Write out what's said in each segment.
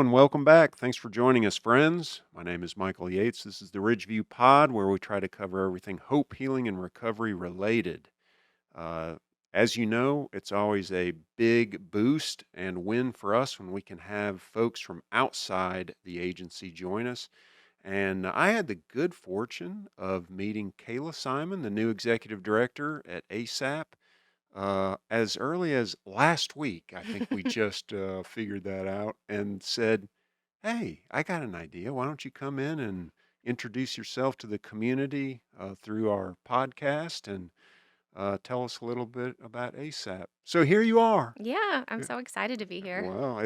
and welcome back. Thanks for joining us, friends. My name is Michael Yates. This is the Ridgeview Pod, where we try to cover everything hope, healing, and recovery related. Uh, as you know, it's always a big boost and win for us when we can have folks from outside the agency join us. And I had the good fortune of meeting Kayla Simon, the new executive director at ASAP. As early as last week, I think we just figured that out and said, "Hey, I got an idea. Why don't you come in and introduce yourself to the community through our podcast and tell us a little bit about ASAP?" So here you are. Yeah, I'm Yeah. so excited to be here. Well,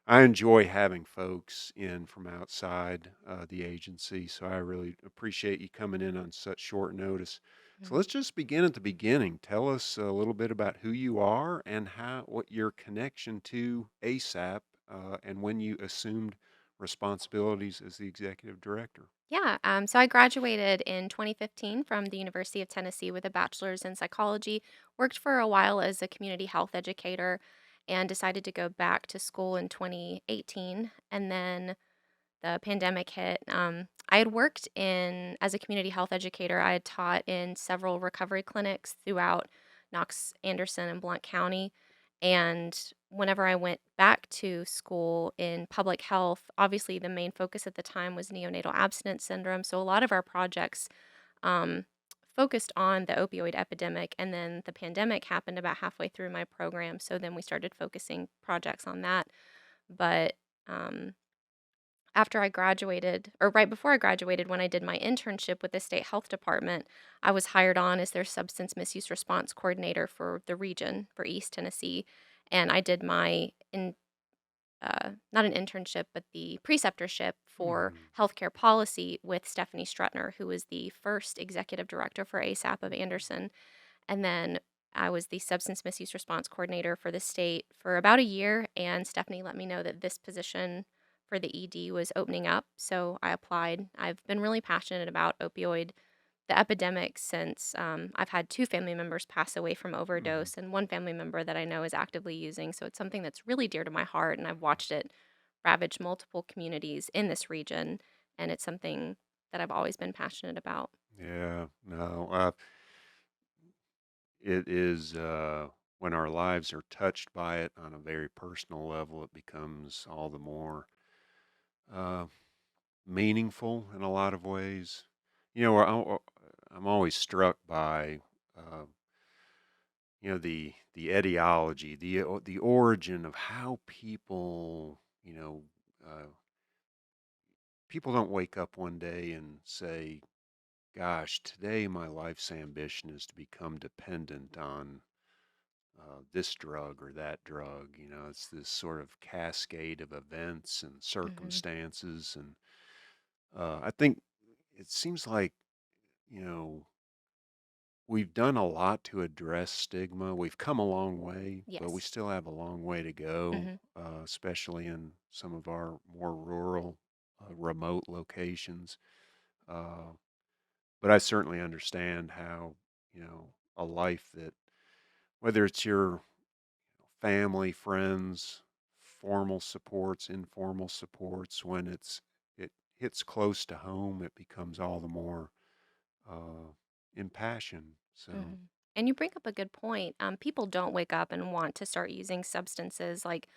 I enjoy having folks in from outside the agency, so I really appreciate you coming in on such short notice. So Mhm. let's just begin at the beginning. Tell us a little bit about who you are and what your connection to ASAP and when you assumed responsibilities as the executive director. Yeah, so I graduated in 2015 from the University of Tennessee with a bachelor's in psychology, worked for a while as a community health educator, and decided to go back to school in 2018. And then the pandemic hit. I had worked in as a community health educator. I had taught in several recovery clinics throughout Knox, Anderson, and Blount County. And whenever I went back to school in public health, obviously the main focus at the time was neonatal abstinence syndrome. So a lot of our projects um, focused on the opioid epidemic. And then the pandemic happened about halfway through my program. So then we started focusing projects on that. But um, after I graduated, or right before I graduated, when I did my internship with the state health department, I was hired on as their substance misuse response coordinator for the region for East Tennessee. And I did not an internship, but the preceptorship for Hmm. healthcare policy with Stephanie Strutner, who was the first executive director for ASAP of Anderson. And then I was the substance misuse response coordinator for the state for about a year. And Stephanie let me know that this position for the ED was opening up. So I applied. I've been really passionate about the epidemic, since I've had two family members pass away from Hmm. overdose and one family member that I know is actively using. So it's something that's really dear to my heart. And I've watched it ravage multiple communities in this region. And it's something that I've always been passionate about. Yeah, no, it is when our lives are touched by it on a very personal level, it becomes all the more uh, meaningful in a lot of ways. I'm always struck by uh, the etiology, the origin of how uh, people don't wake up one day and say, "Gosh, today my life's ambition is to become dependent on this drug or that drug." It's this sort of cascade of events and Hmm. circumstances, and I think it seems like you know we've done a lot to address stigma. We've come a long way, but we Yes. still have a long way to go, Hmm. especially in some of our more rural, remote locations. Uh, but I certainly understand how a life that, whether it's your family, friends, formal supports, informal supports, when it hits close to home, it becomes all the more uh, impassioned. So, Mhm. And you bring up a good point. People don't wake up and want to start using substances. Like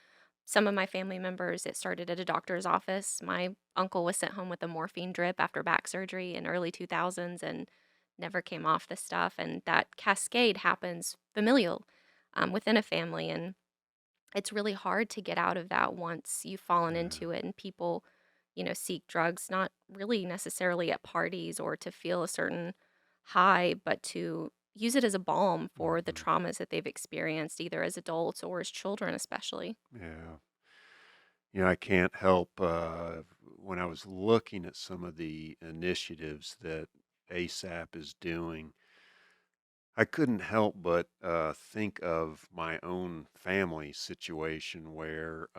some of my family members, it started at a doctor's office. My uncle was sent home with a morphine drip after back surgery in early 2000s and never came off the stuff. And that cascade happens familial within a family. And it's really hard to get out of that once you've fallen yeah. into it. And people, seek drugs not really necessarily at parties or to feel a certain high, but to use it as a balm for the Hmm. traumas that they've experienced, either as adults or as children, especially. Yeah. I can't help when I was looking at some of the initiatives that ASAP is doing, I couldn't help but think of my own family situation where,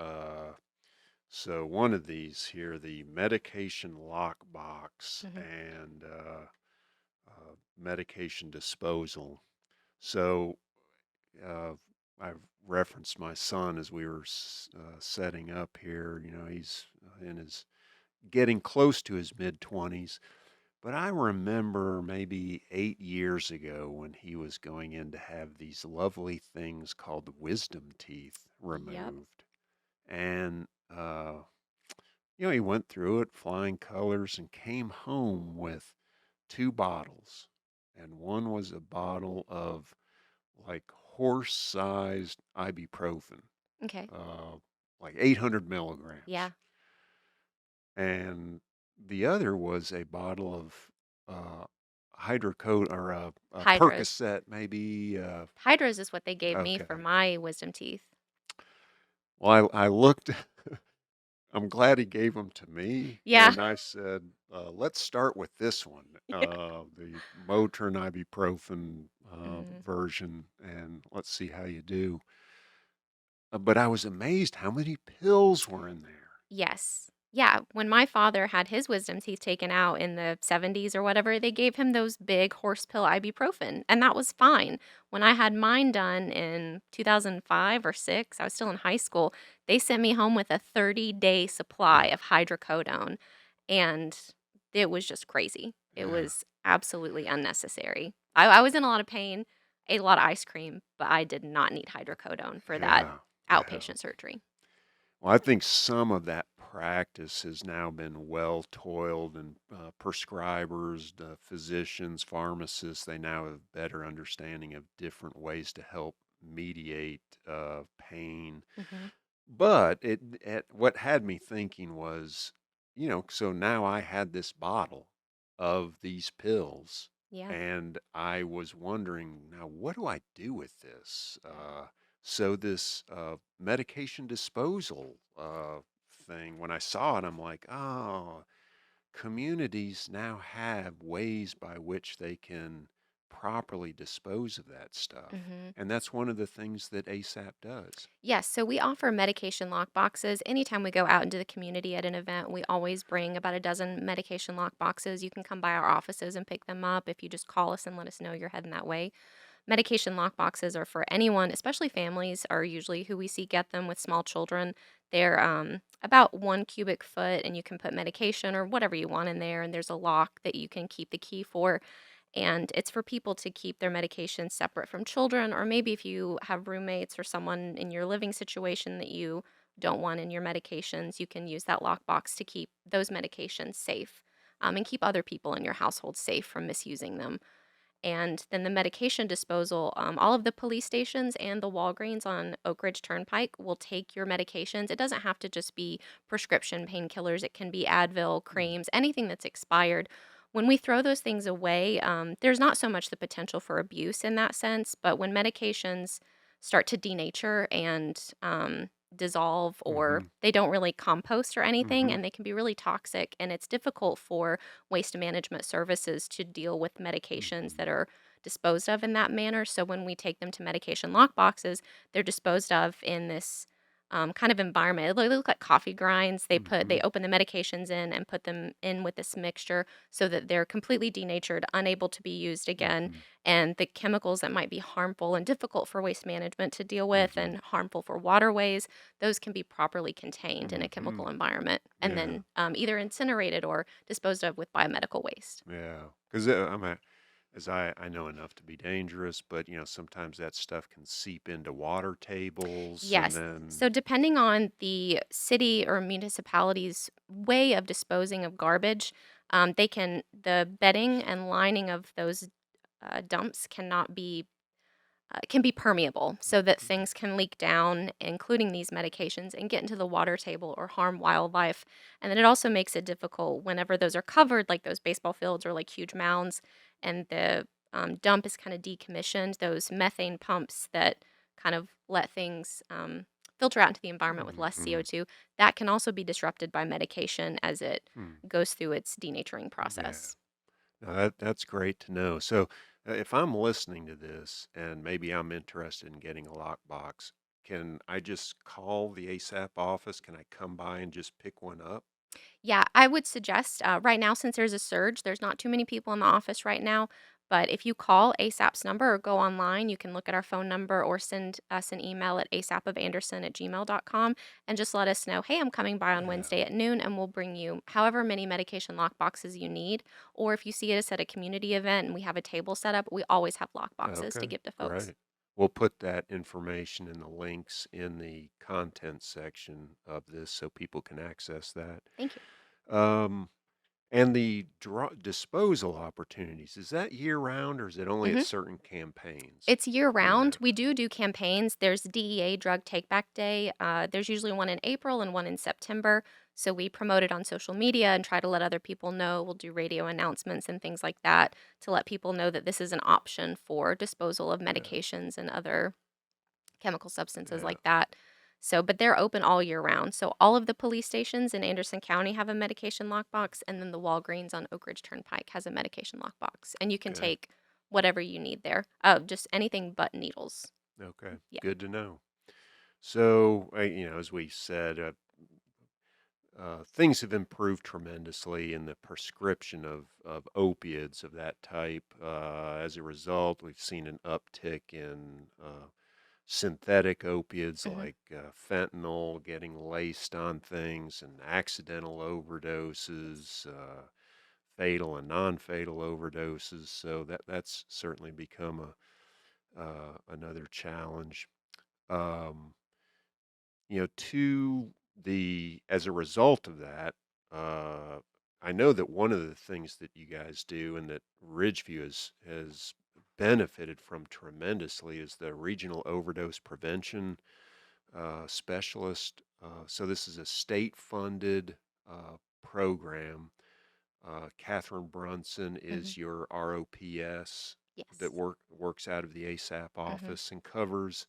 so one of these here, the medication lockbox Hmm. and medication disposal. So, uh, I've referenced my son as we were setting up here. He's in his getting close to his mid 20s. But I remember maybe 8 years ago when he was going in to have these lovely things called wisdom teeth Yep. removed. And, he went through it, flying colors, and came home with two bottles. And one was a bottle of like horse sized ibuprofen, Okay. uh, like 800 milligrams. Yeah. And the other was a bottle of uh, hydrocodone or a Hydras. Percocet, maybe. Hydras is what they gave me for Okay. my wisdom teeth. Well, I looked. I'm glad he gave them to me, Yeah. and I said, "Let's start with this one, the Motrin ibuprofen Mhm. version, and let's see how you do." But I was amazed how many pills were in there. Yes. Yeah, when my father had his wisdom teeth taken out in the 70s or whatever, they gave him those big horse pill ibuprofen, and that was fine. When I had mine done in 2005 or 6, I was still in high school, they sent me home with a 30-day supply Mm, of hydrocodone, and it was just crazy. It yeah, was absolutely unnecessary. I was in a lot of pain, ate a lot of ice cream, but I did not need hydrocodone for that yeah, yeah. outpatient surgery. Well, I think some of that practice has now been well toiled, and prescribers, the physicians, pharmacists, they now have better understanding of different ways to help mediate pain. Mhm. But what had me thinking was, so now I had this bottle of these pills, Yeah. and I was wondering, now what do I do with this? So this medication disposal thing, when I saw it, I'm like, oh, communities now have ways by which they can properly dispose of that stuff. Mhm. And that's one of the things that ASAP does. Yes, so we offer medication lock boxes. Anytime we go out into the community at an event, we always bring about a dozen medication lock boxes. You can come by our offices and pick them up if you just call us and let us know you're heading that way. Medication lock boxes are for anyone, especially families, are usually who we see get them with small children. They're about 1 cubic foot, and you can put medication or whatever you want in there. And there's a lock that you can keep the key for. And it's for people to keep their medications separate from children, or maybe if you have roommates or someone in your living situation that you don't want in your medications, you can use that lockbox to keep those medications safe, and keep other people in your household safe from misusing them. And then the medication disposal, all of the police stations and the Walgreens on Oak Ridge Turnpike will take your medications. It doesn't have to just be prescription painkillers, it can be Advil, Mm, creams, anything that's expired. When we throw those things away, there's not so much the potential for abuse in that sense, but when medications start to denature and dissolve, or mhm, they don't really compost or anything, mhm, and they can be really toxic, and it's difficult for waste management services to deal with medications that mhm, are disposed of in that manner. So when we take them to medication lock boxes, they're disposed of in this kind of environment. They look like coffee grinds. They mhm, open the medications in and put them in with this mixture so that they're completely denatured, unable to be used again, mhm, and the chemicals that might be harmful and difficult for waste management to deal with mhm, and harmful for waterways, those can be properly contained in a chemical mhm. environment and Yeah, then either incinerated or disposed of with biomedical waste. yeah. Because as I know enough to be dangerous, but sometimes that stuff can seep into water tables, and Yes. then So depending on the city or municipality's way of disposing of garbage, the bedding and lining of those dumps can be permeable so that mhm, things can leak down, including these medications, and get into the water table or harm wildlife. And then it also makes it difficult whenever those are covered, like those baseball fields or like huge mounds, and the dump is kind of decommissioned. Those methane pumps that kind of let things filter out into the environment with less mhm, CO2, that can also be disrupted by medication as it mm, goes through its denaturing yeah. process. No, that's great to know. So, if I'm listening to this and maybe I'm interested in getting a lockbox, can I just call the ASAP office? Can I come by and just pick one up? Yeah, I would suggest right now, since there's a surge, there's not too many people in the office right now. But if you call ASAP's number or go online, you can look at our phone number or send us an email at asapofanderson@gmail.com and just let us know, hey, I'm coming by on Yeah. Wednesday at noon, and we'll bring you however many medication lock boxes you need. Or if you see us at a community event and we have a table set up, we always have lock boxes to Okay. give to folks. Great. We'll put that information and the links in the content section of this so people can access that. Thank you. Um, and the disposal opportunities, is that year round or is it only at Mhm. certain campaigns? It's year Yeah. round. We do campaigns. There's DEA Drug Take Back Day. There's usually one in April and one in September. So we promote it on social media and try to let other people know. We'll do radio announcements and things like that to let people know that this is an option for disposal of Yeah. medications and other chemical substances Yeah. like that. So, but they're open all year round. So all of the police stations in Anderson County have a medication lockbox, and then the Walgreens on Oak Ridge Turnpike has a medication lockbox, and you can Okay. take whatever you need there. Just anything but needles. Okay. Yeah. Good to know. So, as we said, things have improved tremendously in the prescription of opiates of that type. As a result, we've seen an uptick in synthetic opiates Hmm. like fentanyl getting laced on things and accidental overdoses, fatal and non-fatal overdoses. So that's certainly become a another challenge. Um, to the as a result of that, uh, I know that one of the things that you guys do and that Ridgeview has benefited from tremendously is the regional overdose prevention specialist. So this is a state-funded program. Catherine Brunson Hmm. is your ROPS that Yes. works out of the ASAP Hmm. office and covers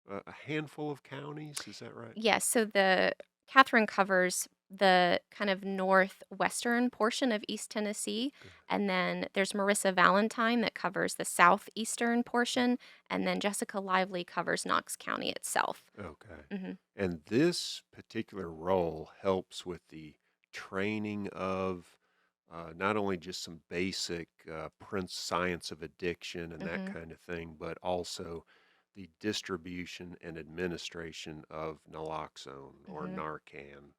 a handful of counties. Is that right? Yes. So the Catherine covers the kind of northwestern portion of East Tennessee, and then there's Marissa Valentine that covers the southeastern portion, and then Jessica Lively covers Knox County itself. Okay. Hmm. And this particular role helps with the training of not only just some basic Prince science of addiction and that Hmm. kind of thing, but also the distribution and administration of naloxone or Hmm. Narcan.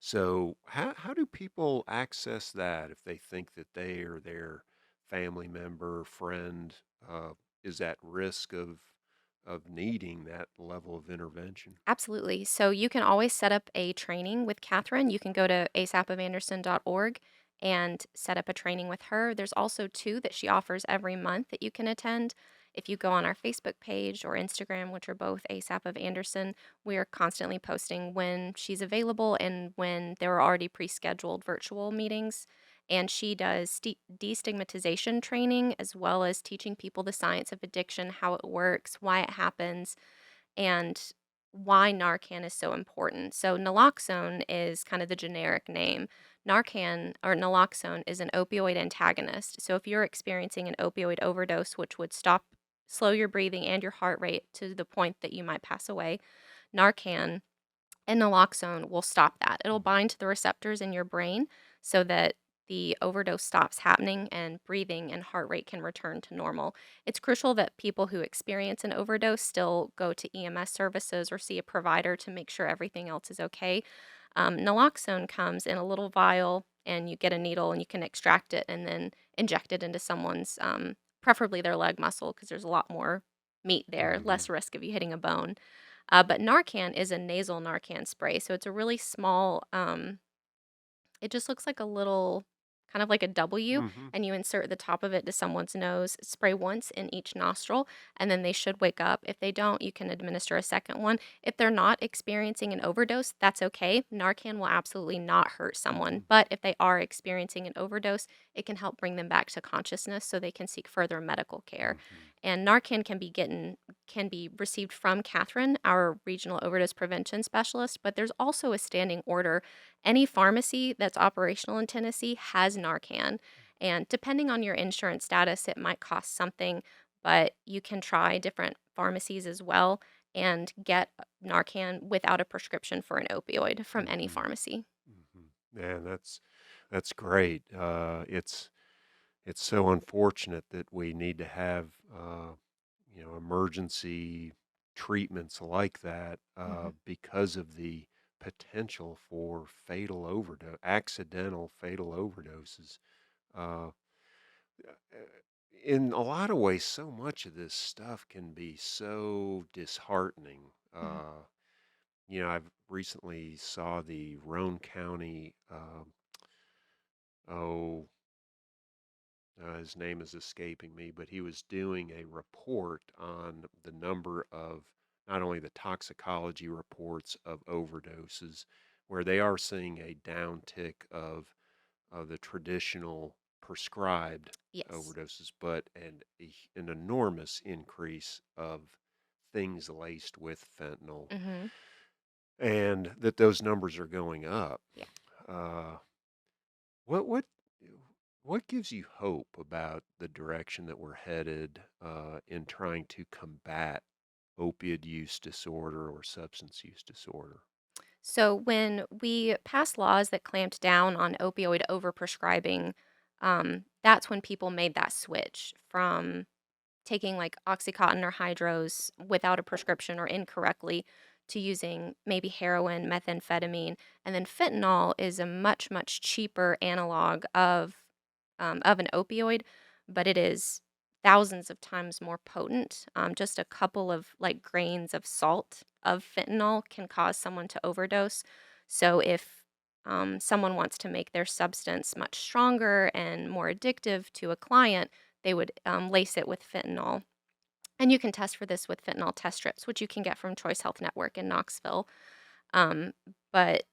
So, how do people access that if they think that they or their family member, friend is at risk of needing that level of intervention? Absolutely. So you can always set up a training with Catherine. You can go to asapofanderson.org and set up a training with her. There's also two that she offers every month that you can attend. If you go on our Facebook page or Instagram, which are both ASAP of Anderson, we are constantly posting when she's available and when there are already pre scheduled virtual meetings. And she does destigmatization training as well as teaching people the science of addiction, how it works, why it happens, and why Narcan is so important. So naloxone is kind of the generic name. Narcan or naloxone is an opioid antagonist. So if you're experiencing an opioid overdose, which would slow your breathing and your heart rate to the point that you might pass away, Narcan and naloxone will stop that. It'll bind to the receptors in your brain so that the overdose stops happening and breathing and heart rate can return to normal. It's crucial that people who experience an overdose still go to EMS services or see a provider to make sure everything else is okay. Naloxone comes in a little vial, and you get a needle and you can extract it and then inject it into someone's, preferably their leg muscle, because there's a lot more meat there, Hmm. less risk of you hitting a bone. But Narcan is a nasal Narcan spray, so it's a really small, it just looks like a little kind of like a W, Hmm. and you insert the top of it to someone's nose, spray once in each nostril, and then they should wake up. If they don't, you can administer a second one. If they're not experiencing an overdose, that's okay. Narcan will absolutely not hurt someone. Hmm. But if they are experiencing an overdose, it can help bring them back to consciousness so they can seek further medical care. Hmm. And Narcan can be received from Catherine, our regional overdose prevention specialist, but there's also a standing order. Any pharmacy that's operational in Tennessee has Narcan. And depending on your insurance status, it might cost something, but you can try different pharmacies as well and get Narcan without a prescription for an opioid from any Hmm. pharmacy. Hmm. Man, that's great. It's it's so unfortunate that we need to have, emergency treatments like that Mhm. because of the potential for accidental fatal overdoses. Uh, in a lot of ways, so much of this stuff can be so disheartening. Mhm. I've recently saw the Roane County, oh, his name is escaping me, but he was doing a report on the number of not only the toxicology reports of overdoses, where they are seeing a downtick of the traditional prescribed Yes. overdoses, but an enormous increase of things laced with fentanyl, Mhm. and that those numbers are going up. Yeah. Uh, what what what gives you hope about the direction that we're headed in trying to combat opioid use disorder or substance use disorder? So when we passed laws that clamped down on opioid overprescribing, that's when people made that switch from taking like Oxycontin or Hydros without a prescription or incorrectly to using maybe heroin, methamphetamine, and then fentanyl is a much, much cheaper analog of an opioid, but it is thousands of times more potent. Just a couple of like grains of salt of fentanyl can cause someone to overdose. So if someone wants to make their substance much stronger and more addictive to a client, they would lace it with fentanyl. And you can test for this with fentanyl test strips, which you can get from Choice Health Network in Knoxville. Um, but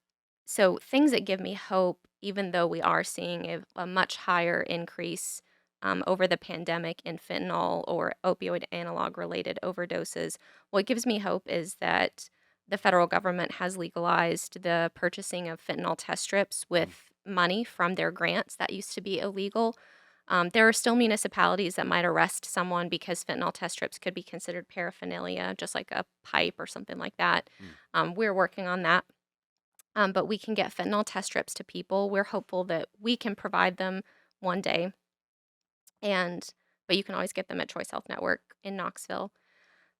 so things that give me hope, even though we are seeing a much higher increase over the pandemic in fentanyl or opioid analog related overdoses, what gives me hope is that the federal government has legalized the purchasing of fentanyl test strips Mm. with money from their grants that used to be illegal. There are still municipalities that might arrest someone because fentanyl test strips could be considered paraphernalia, just like a pipe or something like that. Mm. We're working on that. But we can get fentanyl test strips to people. We're hopeful that we can provide them one day. And but you can always get them at Choice Health Network in Knoxville.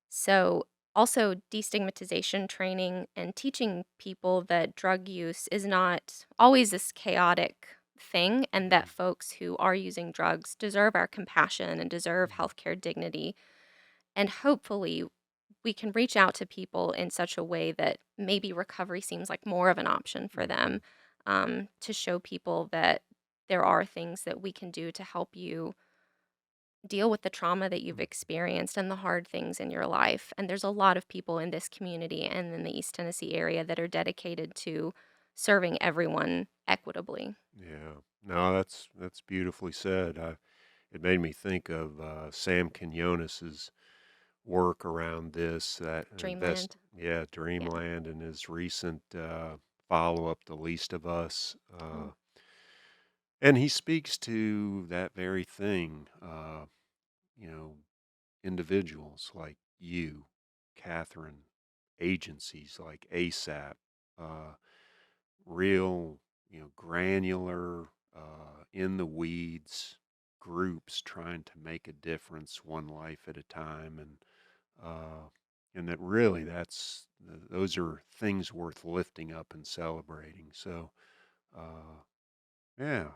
So also destigmatization training and teaching people that drug use is not always this chaotic thing and that Mhm. folks who are using drugs deserve our compassion and deserve Mhm. healthcare dignity. And hopefully we can reach out to people in such a way that maybe recovery seems like more of an option for them, Mhm. to show people that there are things that we can do to help you deal with the trauma that you've Mhm. experienced and the hard things in your life. And there's a lot of people in this community and in the East Tennessee area that are dedicated to serving everyone equitably. Yeah. No, that's beautifully said. It made me think of Sam Quinonas's work around this, that Dreamland. yeah, Yeah. Dreamland, and his recent follow-up, The Least of Us. Oh, And he speaks to that very thing, you know, individuals like you, Catherine, agencies like ASAP, uh, real, granular, in the weeds groups trying to make a difference one life at a time. Uh, and that really those are things worth lifting up and celebrating. So, uh, yeah.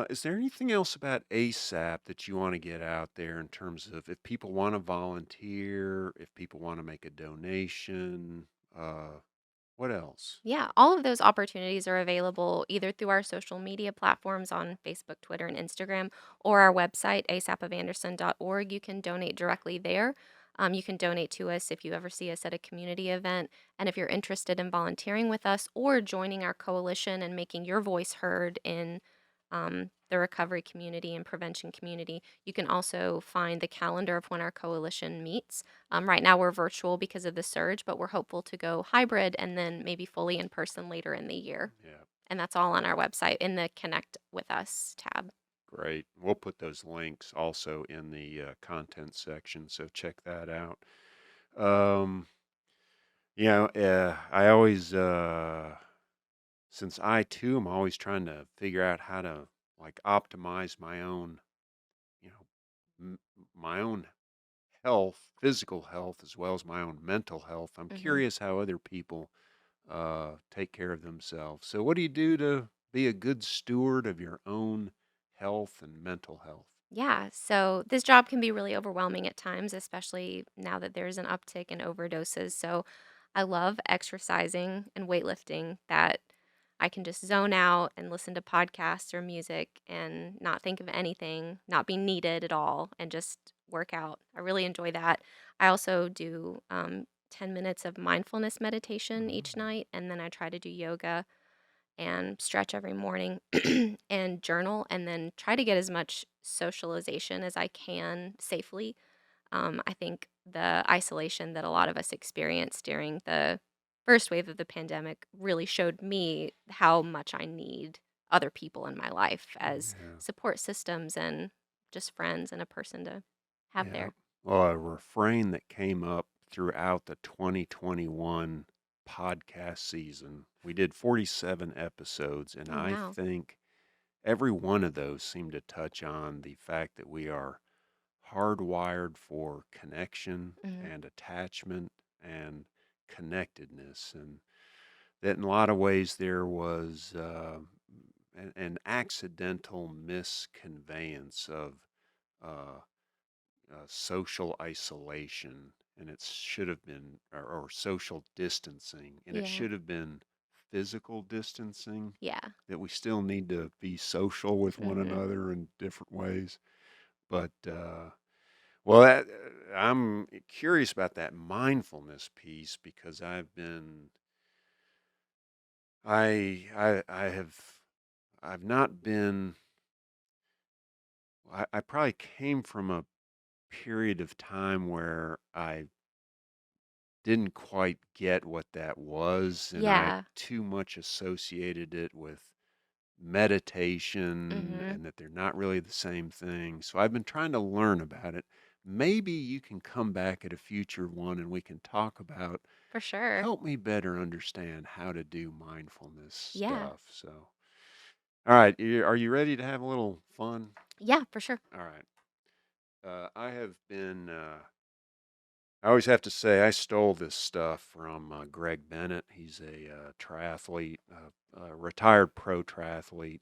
Is there anything else about ASAP that you want to get out there in terms of if people want to volunteer, if people want to make a donation, what else? yeah, all of those opportunities are available either through our social media platforms on Facebook, Twitter, and Instagram, or our website, asapofanderson.org. You can donate directly there. You can donate to us if you ever see us at a community event. And if you're interested in volunteering with us or joining our coalition and making your voice heard in the recovery community and prevention community, you can also find the calendar of when our coalition meets. Right now, we're virtual because of the surge, but we're hopeful to go hybrid and then maybe fully in person later in the year. Yeah, And that's all on our website in the Connect with Us tab. great. We'll put those links also in the content section, so check that out. Um, I always, since I too am always trying to figure out how to like optimize my own, you know, my own health, physical health, as well as my own mental health. I'm Mhm. curious how other people take care of themselves. So, what do you do to be a good steward of your own health and mental health? Yeah, so this job can be really overwhelming at times, especially now that there's an uptick in overdoses. So I love exercising and weightlifting that I can just zone out and listen to podcasts or music and not think of anything, not be needed at all, and just work out. I really enjoy that. I also do 10 minutes of mindfulness meditation each Mm, night, and then I try to do yoga and stretch every morning and journal and then try to get as much socialization as I can safely. I think the isolation that a lot of us experienced during the first wave of the pandemic really showed me how much I need other people in my life as yeah, support systems and just friends and a person to have yeah. there. Well, a refrain that came up throughout the 2021 podcast season, we did 47 episodes, and Oh, I wow. think every one of those seemed to touch on the fact that we are hardwired for connection Hmm. and attachment and connectedness. And that in a lot of ways there was an accidental misconveyance of uh, social isolation, and it should have been, or social distancing, and it Yeah. should have been physical distancing. Yeah. That we still need to be social with one Hmm. another in different ways, but well, I'm curious about that mindfulness piece because I've not been. I probably came from a period of time where I didn't quite get what that was, and I Yeah. too much associated it with meditation Hmm. and that they're not really the same thing. So I've been trying to learn about it. Maybe you can come back at a future one and we can talk about For sure. help me better understand how to do mindfulness Yeah. stuff. So, all right, are you ready to have a little fun? Yeah, for sure. All right. I have been I always have to say I stole this stuff from Greg Bennett. He's a triathlete, a retired pro triathlete.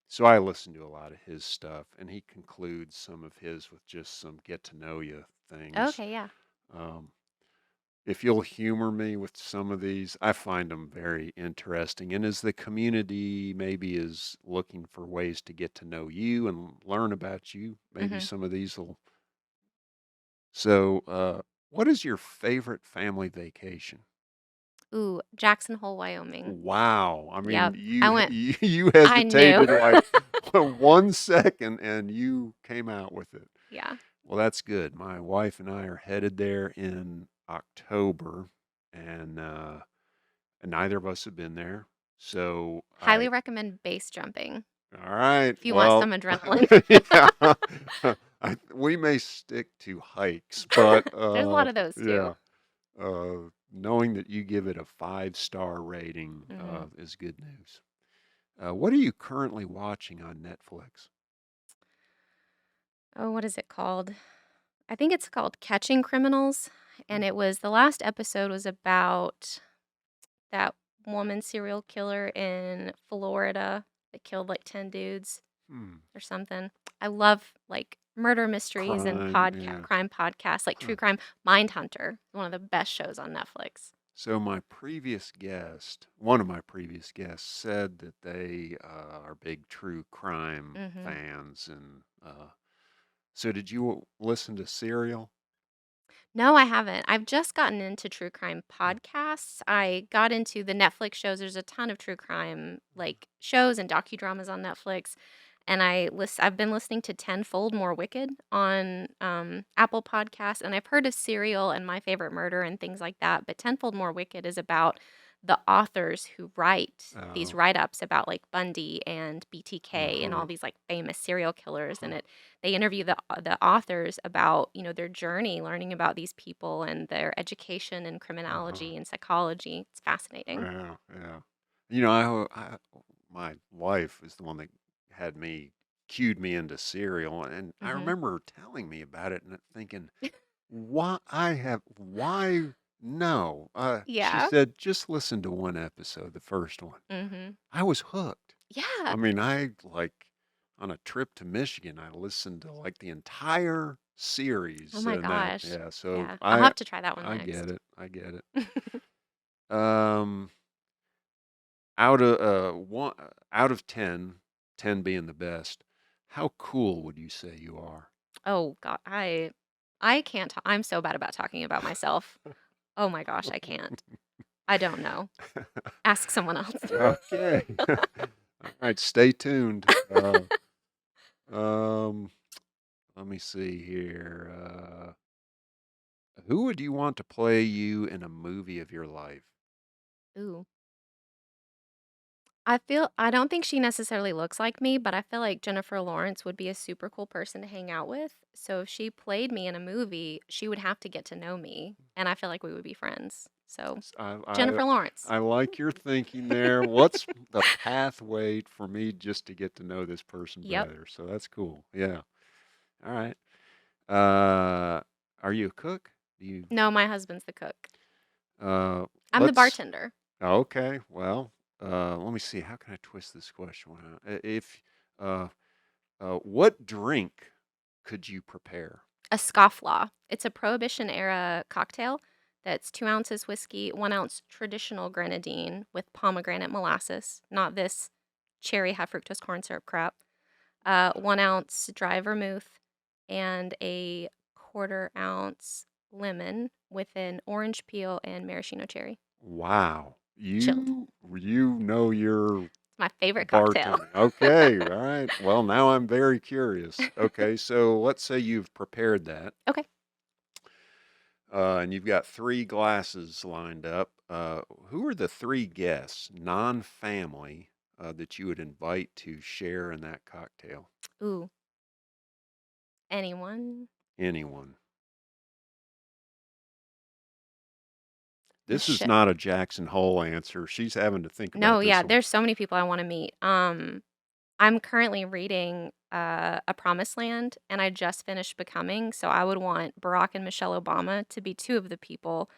So I listen to a lot of his stuff, and he concludes some of his with just some get to know you things. Okay, yeah. Um, if you'll humor me with some of these, I find them very interesting. And as the community maybe is looking for ways to get to know you and learn about you, maybe Mhm. some of these will. So, what is your favorite family vacation? Ooh, Jackson Hole, Wyoming. Wow. I mean, Yep. I went you I knew. hesitated like 1 second and you came out with it. Yeah. Well, that's good. My wife and I are headed there in October, and neither of us have been there. So Highly recommend base jumping all right. if you want Well, some adrenaline. yeah, we may stick to hikes, but There's a lot of those too. yeah, knowing that you give it a 5-star rating Mhm. is good news. What are you currently watching on Netflix? Oh, what is it called? I think it's called Catching Criminals, and it was the last episode was about that woman serial killer in Florida that killed like 10 dudes Hmm. or something. I love like murder mysteries and Crime, yeah. crime podcasts, like Huh. true crime. Mindhunter, one of the best shows on Netflix. So my previous guest, one of my previous guests, said that they are big true crime Mhm. fans, and so did you listen to Serial? No, I haven't. I've just gotten into true crime podcasts. I got into the Netflix shows. There's a ton of true crime like shows and docudramas on Netflix. And I've been listening to Tenfold More Wicked on Apple Podcasts, and I've heard of Serial and My Favorite Murder and things like that. But Tenfold More Wicked is about the authors who write these Oh, write-ups about like Bundy and BTK and uh-huh, all these like famous serial killers, and huh, they interview the authors about, their journey learning about these people and their education in uh-huh. criminology and psychology. It's fascinating. Yeah, yeah. My wife is the one that had me cued me into cereal, and I Mhm. remember her telling me about it and thinking, why no? She Yeah. said, just listen to one episode, the first one. Mhm. I was hooked. Yeah. I mean, I like on a trip to Michigan, I listened to like the entire Oh series my and that, gosh. yeah, so Yeah. I'll have to try that one I get next. it. I get it. Um, out of 10, 10 being the best, how cool would you say you are? Oh god, I can't I'm so bad about talking about myself. Oh my gosh, I can't. I don't know. Ask someone else. Okay. All right, stay tuned. Um, let me see here. Who would you want to play you in a movie of your life? Ooh. I don't think she necessarily looks like me, but I feel like Jennifer Lawrence would be a super cool person to hang out with. So if she played me in a movie, she would have to get to know me, and I feel like we would be friends. So, S- I, I, Jennifer Lawrence. I like your thinking there. What's the pathway for me just to get to know this person Yep. better? So that's cool. Yeah. All right. Uh, are you a cook? Do you, No, my husband's the cook. uh, I'm the let's, bartender. okay. Well, let me see. How can I twist this question out? Uh, what drink could you prepare? A scofflaw. It's a Prohibition era cocktail that's 2 ounces whiskey, 1 ounce traditional grenadine with pomegranate molasses, not this cherry high fructose corn syrup crap, 1 ounce dry vermouth, and a 1/4 ounce lemon with an orange peel and maraschino cherry. Wow. Chilled. You know your It's my favorite cocktail. bartending. Okay, all right. Well, now I'm very curious. Okay, so let's say you've prepared that, Okay. and you've got three glasses lined up. Who are the three guests, non-family, that you would invite to share in that cocktail? Ooh, anyone? Anyone. This is Mich not a Jackson Hole answer. She's having to think No, about yeah, this one. there's so many people I wanna meet. I'm currently reading, A Promised Land, and I just finished Becoming, so I would want Barack and Michelle Obama to be 2 of the people,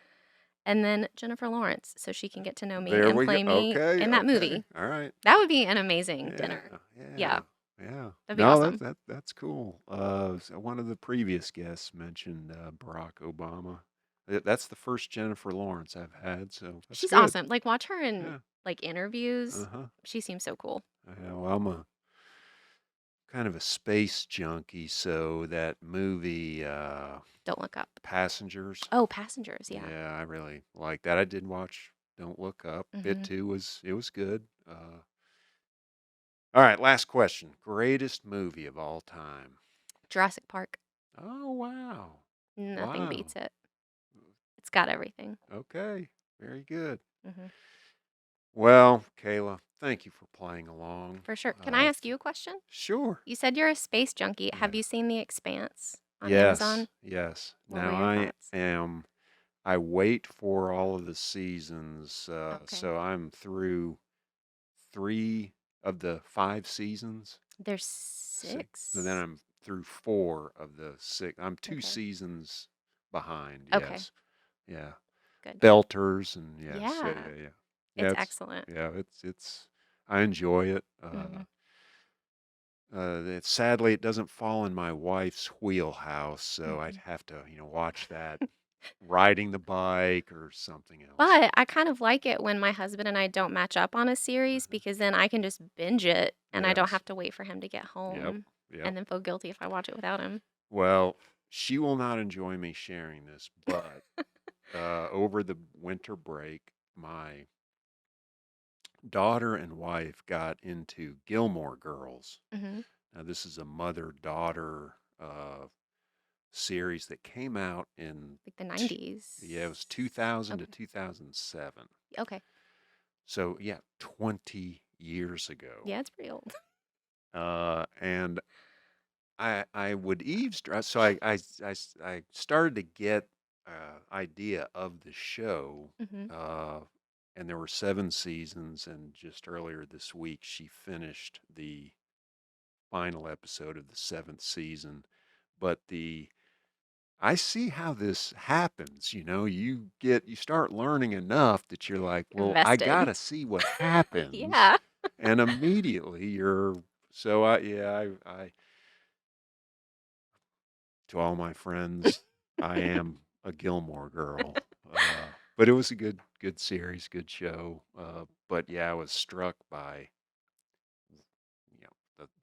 and then Jennifer Lawrence, so she can get to know me There and we go. play me Okay, in that okay. movie. All right. That would be an amazing Yeah, dinner. yeah, Yeah, yeah. that'd be No, awesome. that's cool. So one of the previous guests mentioned Barack Obama. That's the first Jennifer Lawrence I've had, so that's She's good. awesome. Like, watch her in, Yeah. like, interviews. Uh-huh. She seems so cool. Yeah, well, I'm a kind of a space junkie, so that movie Don't Look Up. Passengers, Oh, Passengers, yeah. yeah, I really like that. I did watch Don't Look Up. It Mhm. too was good. All right, last question. Greatest movie of all time. Jurassic Park. Oh, wow. Nothing Wow. beats it. It's got everything. Okay. Very good. Mhm. Well, Kayla, thank you for playing along. For sure. Can I ask you a question? Sure. You said you're a space junkie. Have Yeah. you seen The Expanse on Yes. Amazon? Yes. What were Now your thoughts? I wait for all of the seasons. Okay. So I'm through three of the five seasons. There's Six. And then 6? I'm through four of the six. I'm two Okay. seasons behind. Okay. Yes. Yeah. Good. Belters and yes. Yeah. Yeah. Yeah. Yeah. Yeah. It's excellent. It's, I enjoy it. Mhm. Sadly, it doesn't fall in my wife's wheelhouse, so I'd Mhm. have to, watch that riding the bike or something else. But I kind of like it when my husband and I don't match up on a series Uh-huh. because then I can just binge it and I don't Yes. have to wait for him to get Yep. home Yep. and then feel guilty if I watch it without him. Well, she will not enjoy me sharing this, but over the winter break, my daughter and wife got into Gilmore Girls. Mhm. Now, this is a mother-daughter series that came out in, Like the yeah, it 90s. was 2000 to Okay. 2007. Okay. So yeah, 20 years ago. Yeah, it's pretty old. And I would eavesdrop. So I started to get idea of the show. Mhm. Uh, and there were seven seasons. And just earlier this week, she finished the final episode of the 7th season. But I see how this happens. You start learning enough that you're like, well, I Invested. gotta see what happens, Yeah. and immediately you're. So I to all my friends, I am a Gilmore Girl. But it was a good series, good show. But yeah, I was struck by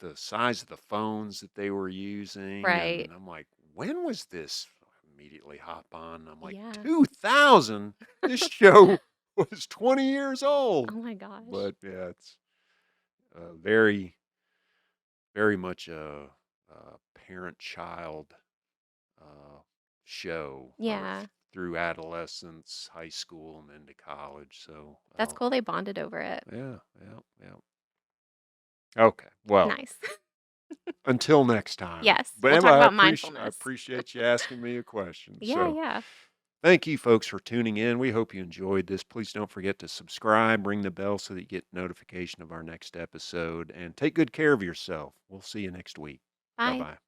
the size of the phones that they were using, Right. and I'm like, when was this? I immediately hop on. And I'm like, Yeah. 2000. This show was 20 years old. Oh my gosh. But yeah, it's very very much a parent-child uh, show Yeah. through adolescence, high school, and into college. So, That's cool they bonded over it. yeah, yeah, yeah. Okay, well, Nice. until next time. Yes, But we'll anyway, talk about I mindfulness. appreciate you asking me a question. Yeah, So, yeah. thank you, folks, for tuning in. We hope you enjoyed this. Please don't forget to subscribe, ring the bell so that you get notification of our next episode, and take good care of yourself. We'll see you next week. Bye Bye. bye.